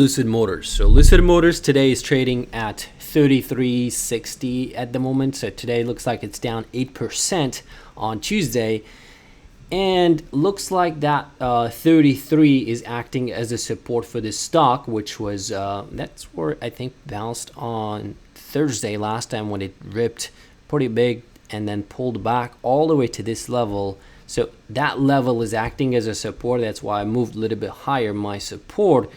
Lucid Motors. So Lucid Motors today is trading at 33.60 at the moment. So today looks like it's down 8% on Tuesday, and looks like that 33 is acting as a support for this stock, which was that's where I think bounced on Thursday last time when it ripped pretty big and then pulled back all the way to this level. So that level is acting as a support. That's why I moved a little bit higher my support.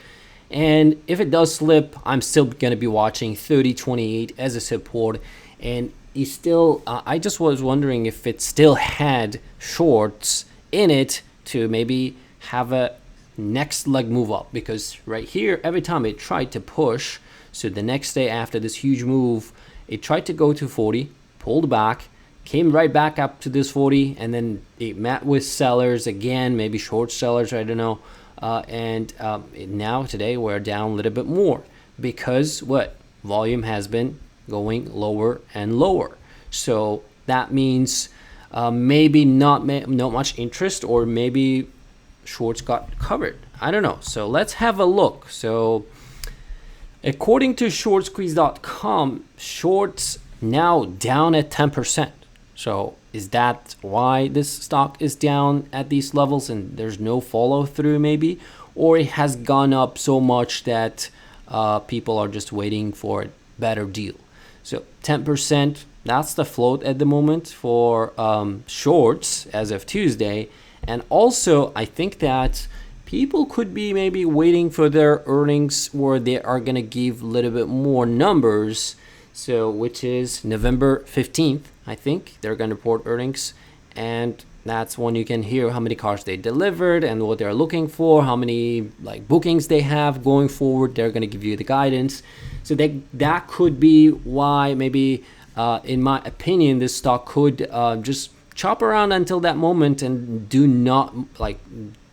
And if it does slip, I'm still going to be watching 30.28 as a support. And it's still, I just was wondering if it still had shorts in it to maybe have a next leg move up. Because right here, every time it tried to push, so the next day after this huge move, it tried to go to 40, pulled back, came right back up to this 40, and then it met with sellers again, maybe short sellers, I don't know. Now today we're down a little bit more because what volume has been going lower and lower. So that means maybe not much interest, or maybe shorts got covered. I don't know. So let's have a look. So according to shortsqueeze.com, shorts now down at 10%. So is that why this stock is down at these levels and there's no follow through maybe? Or it has gone up so much that people are just waiting for a better deal? So 10%, that's the float at the moment for shorts as of Tuesday. And also I think that people could be maybe waiting for their earnings where they are going to give a little bit more numbers. So which is November 15th, I think they're going to report earnings, and that's when you can hear how many cars they delivered and what they're looking for, how many like bookings they have going forward. They're going to give you the guidance. So that could be why maybe in my opinion this stock could just chop around until that moment and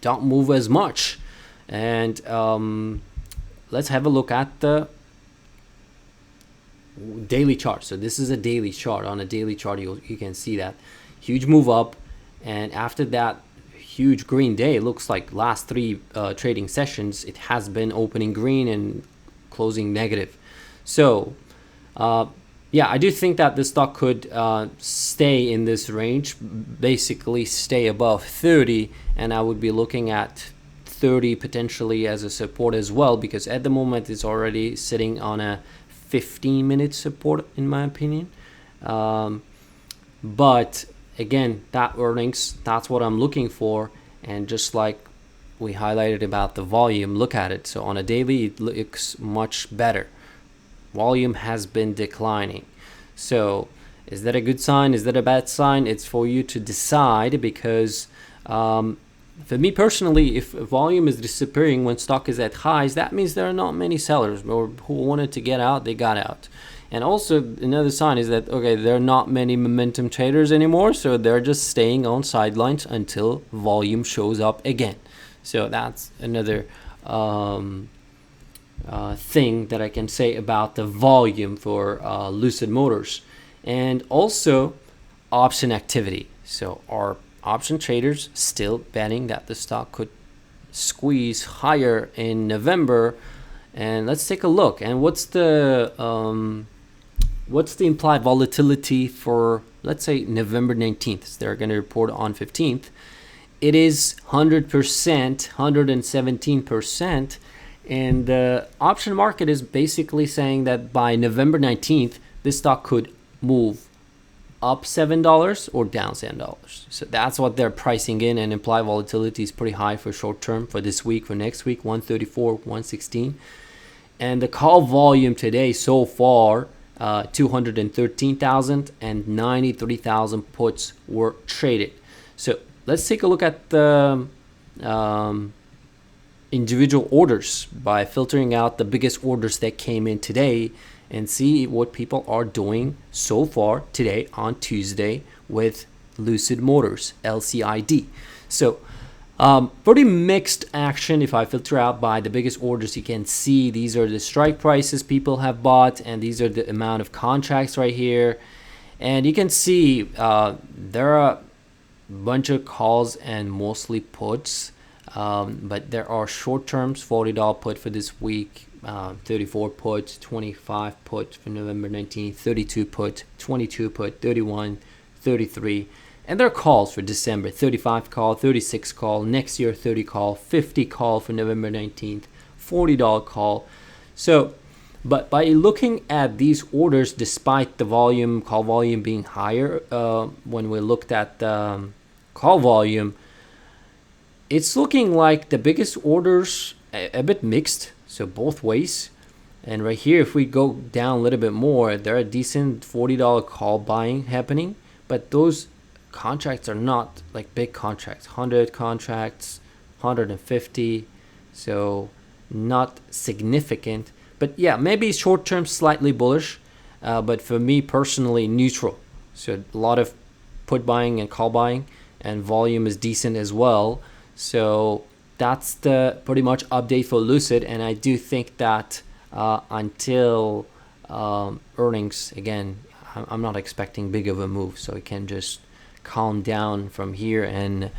don't move as much. And let's have a look at the daily chart. So this is a daily chart. On a daily chart you can see that huge move up, and after that huge green day, it looks like last three trading sessions it has been opening green and closing negative. So yeah, I do think that the stock could stay in this range, basically stay above 30, and I would be looking at 30 potentially as a support as well, because at the moment it's already sitting on a 15-minute support in my opinion. But again, that earnings, that's what I'm looking for. And just like we highlighted about the volume, look at it. So on a daily it looks much better. Volume has been declining. So is that a good sign? Is that a bad sign? It's for you to decide, because for me personally, if volume is disappearing when stock is at highs, that means there are not many sellers or who wanted to get out, they got out. And also another sign is that, okay, there are not many momentum traders anymore, so they're just staying on sidelines until volume shows up again. So that's another thing that I can say about the volume for Lucid Motors. And also option activity. So our option traders still betting that the stock could squeeze higher in November. And let's take a look. And what's the implied volatility for, let's say, November 19th? So they're going to report on 15th. It is 100%, 117%. And the option market is basically saying that by November 19th, this stock could move up $7 or down $7. So that's what they're pricing in, and implied volatility is pretty high for short term for this week, for next week, 134, 116. And the call volume today so far, 213,000 and 93,000 puts were traded. So let's take a look at the individual orders by filtering out the biggest orders that came in today, and see what people are doing so far today on Tuesday with Lucid Motors, LCID. So pretty mixed action. If I filter out by the biggest orders, you can see these are the strike prices people have bought, and these are the amount of contracts right here. And you can see there are a bunch of calls and mostly puts. But there are short terms, $40 put for this week, 34 put, 25 put for November 19th, 32 put, 22 put, 31, 33. And there are calls for December, 35 call, 36 call, next year 30 call, 50 call for November 19th, $40 call. So, but by looking at these orders, despite the volume, call volume being higher, when we looked at the call volume, it's looking like the biggest orders a bit mixed, so both ways. And right here, if we go down a little bit more, there are decent $40 call buying happening, but those contracts are not like big contracts, 100 contracts, 150, so not significant. But yeah, maybe short term slightly bullish, but for me personally neutral. So a lot of put buying and call buying, and volume is decent as well. So that's the pretty much update for Lucid, and I do think that until earnings, again, I'm not expecting big of a move, so it can just calm down from here and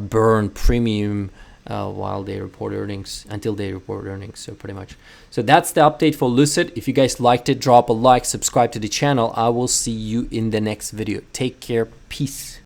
burn premium while they report earnings, until they report earnings. So pretty much, so that's the update for Lucid. If you guys liked it, drop a like, subscribe to the channel. I will see you in the next video. Take care. Peace.